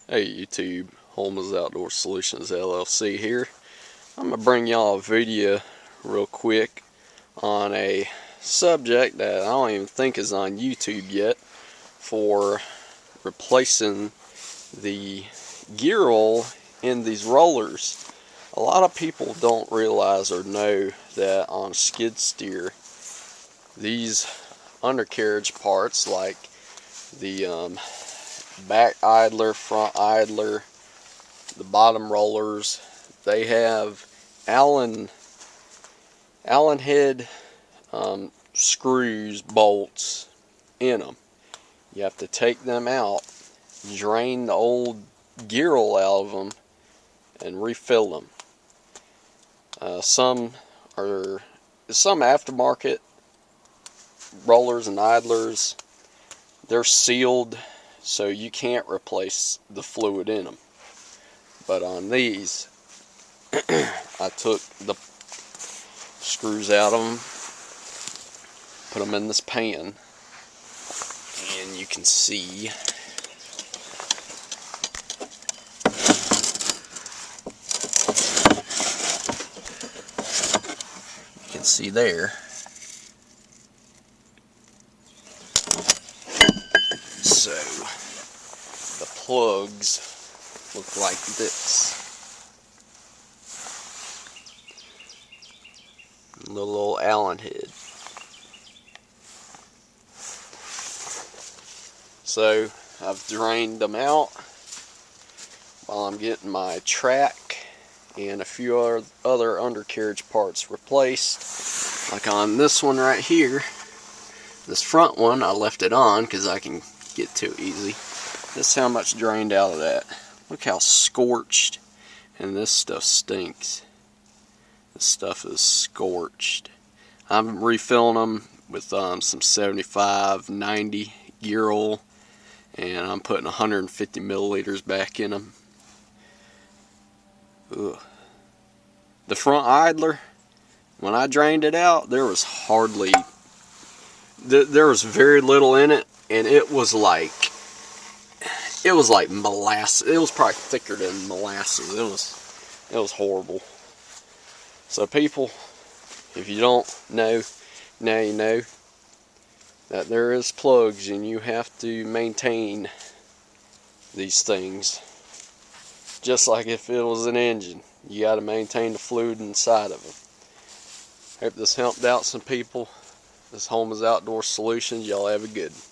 Hey YouTube, Holmes Outdoor Solutions LLC here. I'm going to bring y'all a video real quick on a subject that I don't even think is on YouTube yet for replacing the gear oil in these rollers. A lot of people don't realize or know that on skid steer, these undercarriage parts like the back idler, front idler, the bottom rollers, they have Allen head screws, bolts in them. You have to take them out, drain the old gear oil out of them, and refill them. Some aftermarket rollers and idlers, they're sealed, so you can't replace the fluid in them. But on these, I took the screws out of them, put them in this pan, and you can see there. So the plugs look like this. The little Allen head. So I've drained them out while I'm getting my track and a few other undercarriage parts replaced. Like on this one right here, this front one, I left it on because I can get to it easy. This is how much drained out of that. Look how scorched, and this stuff stinks. This stuff is scorched. I'm refilling them with some 75-90 gear oil, and I'm putting 150 milliliters back in them. Ugh. The front idler, when I drained it out, there was very little in it, and it was like molasses. It was probably thicker than molasses. It was horrible. So people, if you don't know, now you know that there is plugs, and you have to maintain these things. Just like if it was an engine, you got to maintain the fluid inside of it. Hope this helped out some people. This Home is Outdoor Solutions. Y'all have a good one.